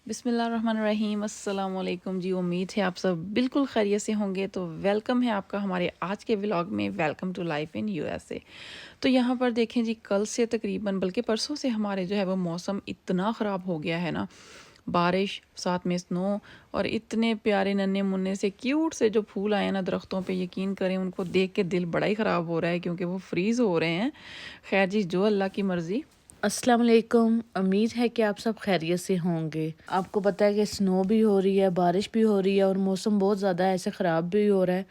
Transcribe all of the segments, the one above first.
बिस्मिल्लाहिर्रहमानिर्रहीम अस्सलाम वालेकुम जी। उम्मीद है आप सब बिल्कुल खैरियत से होंगे। तो वेलकम है आपका हमारे आज के व्लॉग में। Welcome to life in USA. तो यहाँ पर देखें जी, कल से तकरीबन बल्कि परसों से हमारे जो है वो मौसम इतना ख़राब हो गया है ना। बारिश साथ में स्नो और इतने प्यारे नन्हे मुन्ने से क्यूट से जो फूल आए हैं ना दरख्तों पे, यकीन करें उनको देख के दिल बड़ा ही ख़राब हो रहा है क्योंकि वो फ्रीज़ हो रहे हैं। खैर जी, जो अल्लाह की मर्ज़ी। अस्सलाम वालेकुम। उम्मीद है कि आप सब खैरियत से होंगे। आपको पता है कि स्नो भी हो रही है, बारिश भी हो रही है और मौसम बहुत ज़्यादा ऐसे ख़राब भी हो रहा है।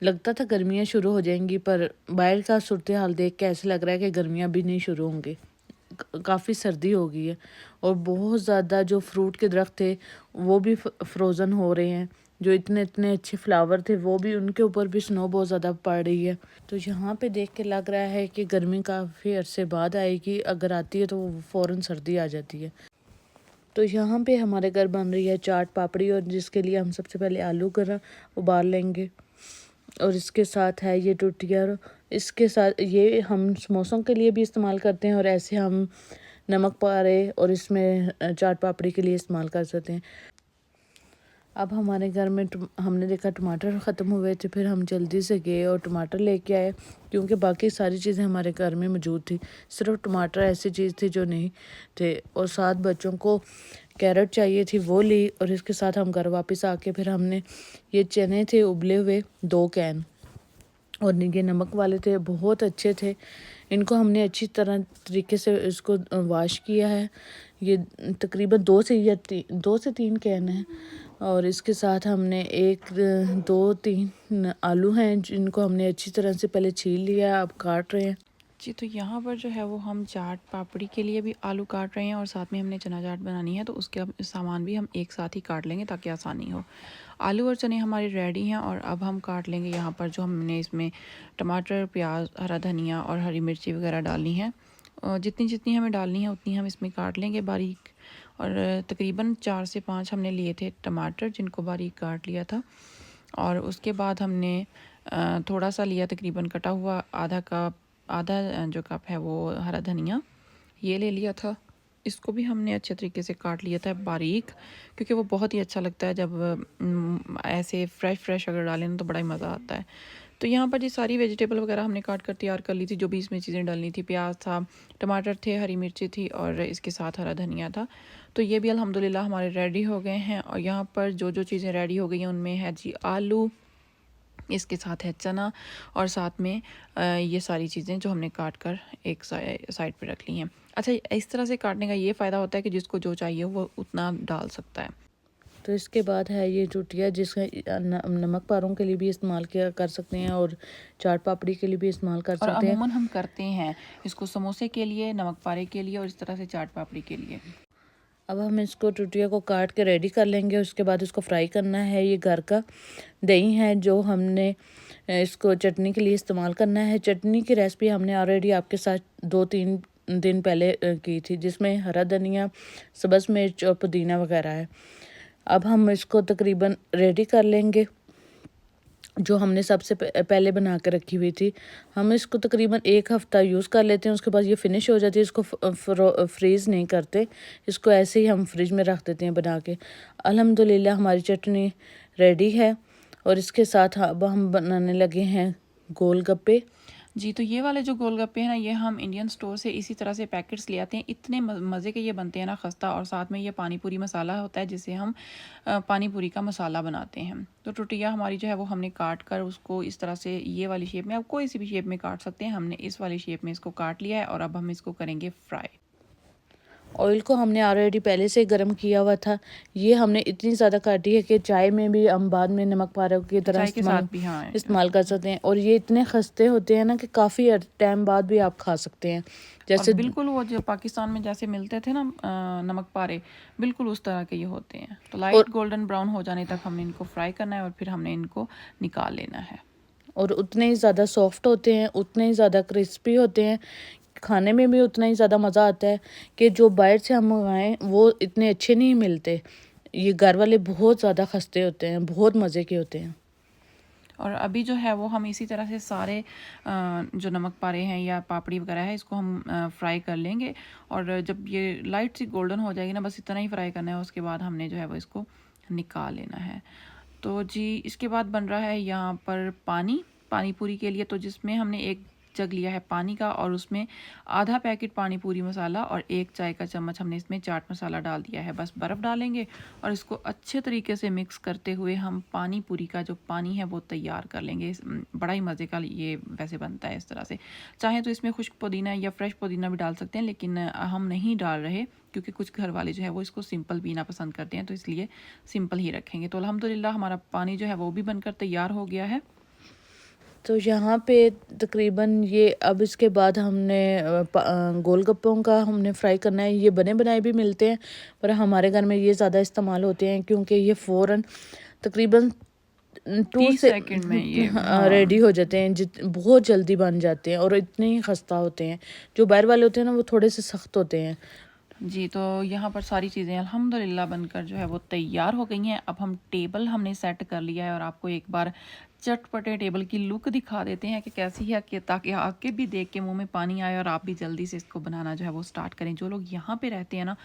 लगता था गर्मियाँ शुरू हो जाएंगी, पर बाहर का सूरत हाल देख के ऐसा लग रहा है कि गर्मियाँ भी नहीं शुरू होंगी। काफ़ी सर्दी हो गई है और बहुत ज़्यादा जो फ्रूट के दरख्त थे वो भी फ्रोज़न हो रहे हैं। जो इतने इतने अच्छे फ्लावर थे वो भी, उनके ऊपर भी स्नो बहुत ज़्यादा पड़ रही है। तो यहाँ पे देख के लग रहा है कि गर्मी काफ़ी अरसे बाद आएगी। अगर आती है तो फ़ौरन सर्दी आ जाती है। तो यहाँ पे हमारे घर बन रही है चाट पापड़ी, और जिसके लिए हम सबसे पहले आलू गरा उबाल लेंगे। और इसके साथ है ये टुटिया। इसके साथ ये हम समोसों के लिए भी इस्तेमाल करते हैं और ऐसे हम नमक पारे और इसमें चाट पापड़ी के लिए इस्तेमाल कर सकते हैं। अब हमारे घर में हमने देखा टमाटर ख़त्म हुए थे, फिर हम जल्दी से गए और टमाटर लेके आए क्योंकि बाकी सारी चीज़ें हमारे घर में मौजूद थी। सिर्फ टमाटर ऐसी चीज़ थी जो नहीं थे। और साथ बच्चों को कैरेट चाहिए थी, वो ली। और इसके साथ हम घर वापस आके फिर हमने ये चने थे उबले हुए 2 कैन, और ये नमक वाले थे, बहुत अच्छे थे। इनको हमने अच्छी तरह तरीके से इसको वॉश किया है। ये तकरीबन 2 से 3 कैन हैं। और इसके साथ हमने 1 2 3 आलू हैं जिनको हमने अच्छी तरह से पहले छील लिया, अब काट रहे हैं। जी, तो यहाँ पर जो है वो हम चाट पापड़ी के लिए भी आलू काट रहे हैं और साथ में हमने चना चाट बनानी है, तो उसके सामान भी हम एक साथ ही काट लेंगे ताकि आसानी हो। आलू और चने हमारे रेडी हैं और अब हम काट लेंगे यहाँ पर जो हमने इसमें टमाटर, प्याज, हरा धनिया और हरी मिर्ची वगैरह डालनी है। जितनी जितनी हमें डालनी है उतनी हम इसमें काट लेंगे बारीक। और तकरीबन 4 से 5 हमने लिए थे टमाटर जिनको बारीक काट लिया था। और उसके बाद हमने थोड़ा सा लिया तकरीबन कटा हुआ आधा जो कप है वो हरा धनिया ये ले लिया था। इसको भी हमने अच्छे तरीके से काट लिया था बारीक, क्योंकि वो बहुत ही अच्छा लगता है जब ऐसे फ्रेश अगर डालें ना तो बड़ा ही मज़ा आता है। तो यहाँ पर जी सारी वेजिटेबल वगैरह हमने काट कर तैयार कर ली थी, जो भी इसमें चीज़ें डालनी थी। प्याज था, टमाटर थे, हरी मिर्ची थी और इसके साथ हरा धनिया था। तो ये भी अल्हम्दुलिल्लाह हमारे रेडी हो गए हैं। और यहाँ पर जो जो चीज़ें रेडी हो गई हैं उनमें है जी आलू, इसके साथ है चना और साथ में ये सारी चीज़ें जो हमने काट कर एक साइड पे रख ली हैं। अच्छा, इस तरह से काटने का ये फ़ायदा होता है कि जिसको जो चाहिए वो उतना डाल सकता है। तो इसके बाद है ये टुटिया, जिसका नमक पारों के लिए भी इस्तेमाल किया कर सकते हैं और चाट पापड़ी के लिए भी इस्तेमाल कर और सकते हैं। अमूमन हम करते हैं इसको समोसे के लिए, नमक पारे के लिए और इस तरह से चाट पापड़ी के लिए। अब हम इसको टुटिया को काट के रेडी कर लेंगे। उसके बाद इसको फ्राई करना है। ये घर का दही है जो हमने इसको चटनी के लिए इस्तेमाल करना है। चटनी की रेसिपी हमने ऑलरेडी आपके साथ 2 3 दिन पहले की थी, जिसमें हरा धनिया, सब्ज़ मिर्च और पुदीना वगैरह है। अब हम इसको तकरीबन रेडी कर लेंगे जो हमने सबसे पहले बना के रखी हुई थी। हम इसको तकरीबन 1 हफ़्ता यूज़ कर लेते हैं, उसके बाद ये फिनिश हो जाती है। इसको फ्रीज़ नहीं करते, इसको ऐसे ही हम फ्रिज में रख देते हैं बना के। अल्हम्दुलिल्लाह हमारी चटनी रेडी है। और इसके साथ अब हम बनाने लगे हैं गोलगप्पे। जी, तो ये वाले जो गोलगप्पे हैं ना, ये हम इंडियन स्टोर से इसी तरह से पैकेट्स ले आते हैं। इतने मज़े के ये बनते हैं ना, खस्ता। और साथ में ये पानी पूरी मसाला होता है जिससे हम पानी पूरी का मसाला बनाते हैं। तो टुटिया हमारी जो है वो हमने काट कर उसको इस तरह से ये वाली शेप में, आप कोई सी भी शेप में काट सकते हैं, हमने इस वाली शेप में इसको काट लिया है और अब हम इसको करेंगे फ्राई। ऑयल को हमने ऑलरेडी पहले से गर्म किया हुआ था। ये हमने इतनी ज़्यादा काटी है कि चाय में भी हम बाद में नमक पारा की तरह चाय के साथ भी हाँ इस्तेमाल कर सकते हैं। और ये इतने खस्ते होते हैं ना कि काफ़ी टाइम बाद भी आप खा सकते हैं। और जैसे बिल्कुल वो जो पाकिस्तान में जैसे मिलते थे ना नमक पारे, बिल्कुल उस तरह के ये होते हैं। तो लाइट और गोल्डन ब्राउन हो जाने तक हमने इनको फ्राई करना है और फिर हमने इनको निकाल लेना है। और उतने ही ज़्यादा सॉफ्ट होते हैं, उतने ही ज़्यादा क्रिस्पी होते हैं। खाने में भी उतना ही ज़्यादा मज़ा आता है कि जो बाहर से हम मंगाएं वो इतने अच्छे नहीं मिलते। ये घर वाले बहुत ज़्यादा खस्ते होते हैं, बहुत मज़े के होते हैं। और अभी जो है वो हम इसी तरह से सारे जो नमक पारे हैं या पापड़ी वगैरह है इसको हम फ्राई कर लेंगे। और जब ये लाइट सी गोल्डन हो जाएगी ना, बस इतना ही फ्राई करना है, उसके बाद हमने जो है वो इसको निकाल लेना है। तो जी इसके बाद बन रहा है यहाँ पर पानी पूरी के लिए, तो जिसमें हमने एक जग लिया है पानी का और उसमें आधा पैकेट पानी पूरी मसाला और 1 चाय का चम्मच हमने इसमें चाट मसाला डाल दिया है। बस बर्फ़ डालेंगे और इसको अच्छे तरीके से मिक्स करते हुए हम पानी पूरी का जो पानी है वो तैयार कर लेंगे। बड़ा ही मज़े का ये वैसे बनता है इस तरह से। चाहे तो इसमें खुश्क पुदीना या फ्रेश पुदीना भी डाल सकते हैं, लेकिन हम नहीं डाल रहे क्योंकि कुछ घर वाले जो है वो इसको सिंपल पीना पसंद करते हैं, तो इसलिए सिंपल ही रखेंगे। तो अल्हम्दुलिल्लाह हमारा पानी जो है वो भी बनकर तैयार हो गया है। तो यहाँ पे तकरीबन ये अब इसके बाद हमने गोलगप्पों का हमने फ्राई करना है। ये बने बनाए भी मिलते हैं, पर हमारे घर में ये ज़्यादा इस्तेमाल होते हैं क्योंकि ये फ़ौरन तकरीबन 2 30 से सेकंड में ये हाँ रेडी हो जाते हैं। बहुत जल्दी बन जाते हैं और इतने ही खस्ता होते हैं। जो बाहर वाले होते हैं ना वो थोड़े से सख्त होते हैं। जी। तो यहाँ पर सारी चीज़ें अल्हम्दुलिल्लाह बनकर जो है वो तैयार हो गई हैं। अब हम टेबल हमने सेट कर लिया है और आपको एक बार चटपटे टेबल की लुक दिखा देते हैं कि कैसी है, कि ताकि आके भी देख के मुंह में पानी आए और आप भी जल्दी से इसको बनाना जो है वो स्टार्ट करें। जो लोग यहाँ पे रहते हैं ना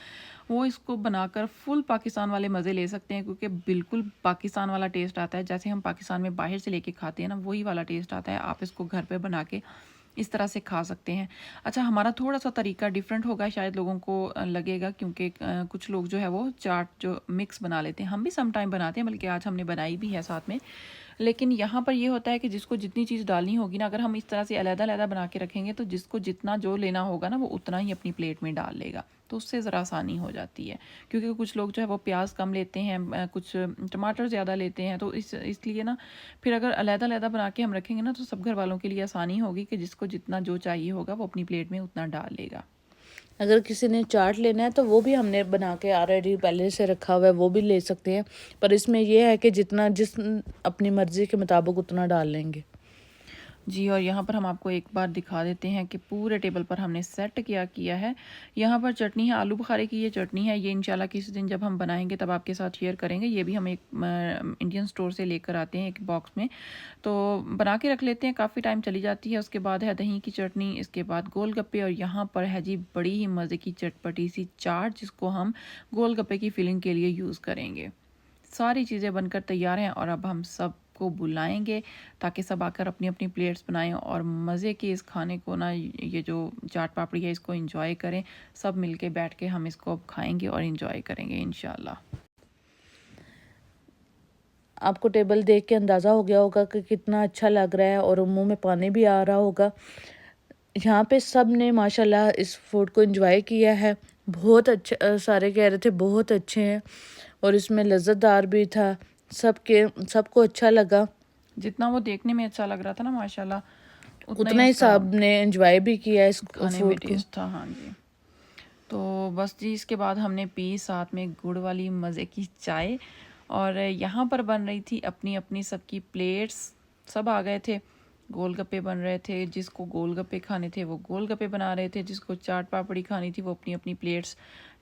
वो इसको बनाकर फुल पाकिस्तान वाले मज़े ले सकते हैं, क्योंकि बिल्कुल पाकिस्तान वाला टेस्ट आता है। जैसे हम पाकिस्तान में बाहर से लेके खाते हैं ना, वही वाला टेस्ट आता है। आप इसको घर पे बना के इस तरह से खा सकते हैं। अच्छा, हमारा थोड़ा सा तरीका डिफरेंट होगा, शायद लोगों को लगेगा, क्योंकि कुछ लोग जो है वो चाट जो मिक्स बना लेते हैं। हम भी सम टाइम बनाते हैं, बल्कि आज हमने बनाई भी है साथ में। लेकिन यहाँ पर ये होता है कि जिसको जितनी चीज़ डालनी होगी ना, अगर हम इस तरह से अलग-अलग बना के रखेंगे तो जिसको जितना जो लेना होगा ना वो उतना ही अपनी प्लेट में डाल लेगा, तो उससे ज़रा आसानी हो जाती है। क्योंकि कुछ लोग जो है वो प्याज कम लेते हैं, कुछ टमाटर ज़्यादा लेते हैं, तो इसलिए ना फिर अगर अलग-अलग बना के हम रखेंगे ना तो सब घर वालों के लिए आसानी होगी कि जिसको जितना जो चाहिए होगा वो अपनी प्लेट में उतना डाल लेगा। अगर किसी ने चाट लेना है तो वो भी हमने बना के ऑलरेडी पहले से रखा हुआ है, वो भी ले सकते हैं। पर इसमें ये है कि जितना जिस अपनी मर्ज़ी के मुताबिक उतना डाल लेंगे। जी। और यहाँ पर हम आपको एक बार दिखा देते हैं कि पूरे टेबल पर हमने सेट क्या किया है। यहाँ पर चटनी है, आलू बुखारे की ये चटनी है। ये इंशाल्लाह किसी दिन जब हम बनाएंगे तब आपके साथ शेयर करेंगे। ये भी हम एक इंडियन स्टोर से लेकर आते हैं एक बॉक्स में, तो बना के रख लेते हैं, काफ़ी टाइम चली जाती है। उसके बाद है दही की चटनी, इसके बाद गोलगप्पे, और यहाँ पर है जी बड़ी ही मज़े की चटपटी सी चाट, जिसको हम गोलगप्पे की फिलिंग के लिए यूज़ करेंगे। सारी चीज़ें बनकर तैयार हैं और अब हम सब को बुलाएंगे ताकि सब आकर अपनी अपनी प्लेट्स बनाएं और मज़े के इस खाने को ना, ये जो चाट पापड़ी है इसको एंजॉय करें। सब मिलके बैठ के हम इसको अब खाएंगे और एंजॉय करेंगे इंशाल्लाह। आपको टेबल देख के अंदाज़ा हो गया होगा कि कितना अच्छा लग रहा है और मुंह में पानी भी आ रहा होगा। यहाँ पे सब ने माशाल्लाह इस फूड को एंजॉय किया है। बहुत अच्छा, सारे कह रहे थे बहुत अच्छे हैं और इसमें लज़्ज़तदार भी था। सबको अच्छा लगा। जितना वो देखने में अच्छा लग रहा था ना माशाल्लाह, उतना ही उतना ही इसका साहब ने एंजॉय भी किया इस खाने में फूड को। टेस्ट था। हाँ जी। तो बस जी इसके बाद हमने पी साथ में गुड़ वाली मज़े की चाय, और यहाँ पर बन रही थी अपनी अपनी सबकी प्लेट्स। सब आ गए थे, गोलगप्पे बन रहे थे, जिसको गोलगप्पे खाने थे वो गोलगप्पे बना रहे थे, जिसको चाट पापड़ी खानी थी वो अपनी अपनी प्लेट्स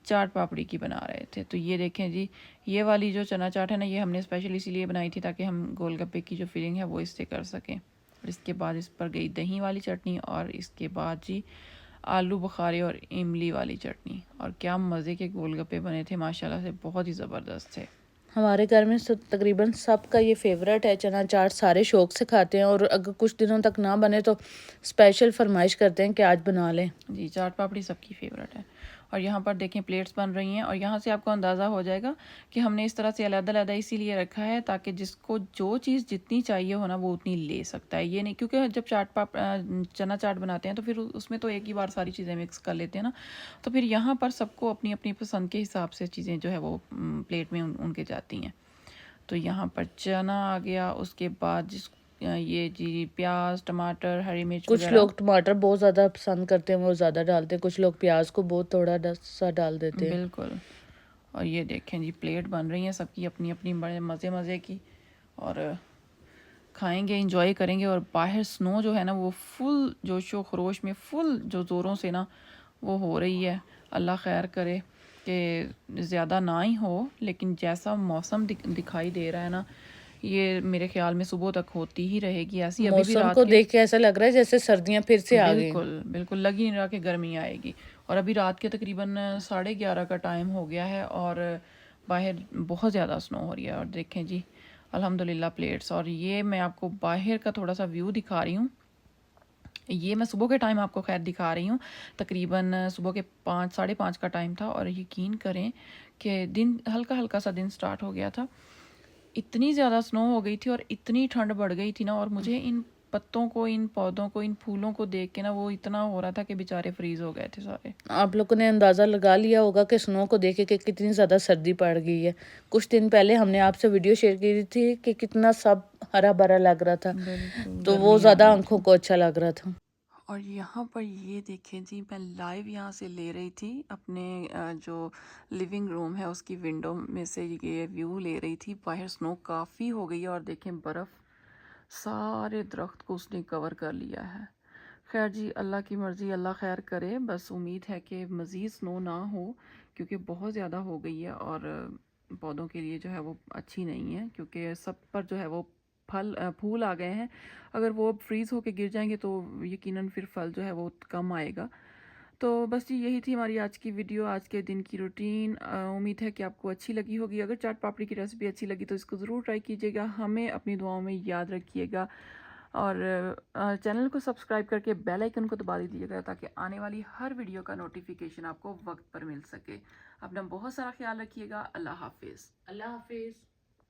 चाट पापड़ी की बना रहे थे। तो ये देखें जी, ये वाली जो चना चाट है ना, ये हमने स्पेशली इसीलिए बनाई थी ताकि हम गोलगप्पे की जो फीलिंग है वो इससे कर सकें। और इसके बाद इस पर गई दही वाली चटनी, और इसके बाद जी आलू बुखारे और इमली वाली चटनी। और क्या मज़े के गोलगप्पे बने थे माशाल्लाह से, बहुत ही ज़बरदस्त थे। हमारे घर में तकरीबन सबका ये फेवरेट है चना चाट। सारे शौक से खाते हैं और अगर कुछ दिनों तक ना बने तो स्पेशल फरमाइश करते हैं कि आज बना लें। जी, चाट पापड़ी सबकी फेवरेट है। और यहाँ पर देखें प्लेट्स बन रही हैं, और यहाँ से आपको अंदाज़ा हो जाएगा कि हमने इस तरह से अलग-अलग इसीलिए रखा है ताकि जिसको जो चीज़ जितनी चाहिए हो ना वो उतनी ले सकता है। ये नहीं, क्योंकि जब चना चाट बनाते हैं तो फिर उसमें तो एक ही बार सारी चीज़ें मिक्स कर लेते हैं ना, तो फिर यहाँ पर सबको अपनी अपनी पसंद के हिसाब से चीज़ें जो है वो प्लेट में उनके जाती हैं। तो यहाँ पर चना आ गया, उसके बाद ये जी प्याज, टमाटर, हरी मिर्च कुछ वगैरह। लोग टमाटर बहुत ज़्यादा पसंद करते हैं, वो ज़्यादा डालते हैं। कुछ लोग प्याज को बहुत थोड़ा सा डाल देते हैं। बिल्कुल। और ये देखें जी प्लेट बन रही हैं सबकी अपनी अपनी, बड़े मज़े मज़े की, और खाएंगे इंजॉय करेंगे। और बाहर स्नो जो है ना वो फुल जोशो खरोश में फुल जो ज़ोरों से ना वो हो रही है। अल्लाह खैर करे कि ज़्यादा ना ही हो, लेकिन जैसा मौसम दिखाई दे रहा है ना, ये मेरे ख्याल में सुबह तक होती ही रहेगी ऐसी। अभी भी मौसम रात को के देख के ऐसा लग रहा है जैसे सर्दियां फिर से आ गई। बिल्कुल बिल्कुल लग ही नहीं रहा कि गर्मी आएगी। और अभी रात के तकरीबन 11:30 का टाइम हो गया है और बाहर बहुत ज़्यादा स्नो हो रही है। और देखें जी अल्हम्दुलिल्लाह प्लेट्स। और ये मैं आपको बाहर का थोड़ा सा व्यू दिखा रही हूँ। ये मैं सुबह के टाइम आपको खैर दिखा रही हूँ। तकरीबन सुबह के 5 5:30 का टाइम था और यकीन करें कि दिन हल्का हल्का सा दिन स्टार्ट हो गया था। इतनी ज़्यादा स्नो हो गई थी और इतनी ठंड बढ़ गई थी ना। और मुझे इन पत्तों को, इन पौधों को, इन फूलों को देख के ना वो इतना हो रहा था कि बेचारे फ्रीज हो गए थे सारे। आप लोगों ने अंदाज़ा लगा लिया होगा कि स्नो को देख के कितनी ज़्यादा सर्दी पड़ गई है। कुछ दिन पहले हमने आपसे वीडियो शेयर की थी कि कितना सब हरा भरा लग रहा था, बिल्कुल तो वो गर्मी आ ज़्यादा गई आंखों थी। को अच्छा लग रहा था। और यहाँ पर ये देखें जी मैं लाइव यहाँ से ले रही थी अपने जो लिविंग रूम है उसकी विंडो में से ये व्यू ले रही थी। बाहर स्नो काफ़ी हो गई है और देखें बर्फ़ सारे दरख्त को उसने कवर कर लिया है। खैर जी अल्लाह की मर्ज़ी, अल्लाह खैर करे। बस उम्मीद है कि मज़ीद स्नो ना हो क्योंकि बहुत ज़्यादा हो गई है और पौधों के लिए जो है वो अच्छी नहीं है क्योंकि सब पर जो है वो फूल आ गए हैं। अगर वो अब फ्रीज़ होके गिर जाएंगे तो यकीनन फिर फल जो है वो कम आएगा। तो बस जी यही थी हमारी आज की वीडियो, आज के दिन की रूटीन। उम्मीद है कि आपको अच्छी लगी होगी। अगर चाट पापड़ी की रेसिपी अच्छी लगी तो इसको ज़रूर ट्राई कीजिएगा, हमें अपनी दुआओं में याद रखिएगा। और चैनल को सब्सक्राइब करके बेल आइकन को दबा दीजिएगा ताकि आने वाली हर वीडियो का नोटिफिकेशन आपको वक्त पर मिल सके। अपना बहुत सारा ख्याल रखिएगा। अल्लाह हाफिज़। अल्लाह हाफिज।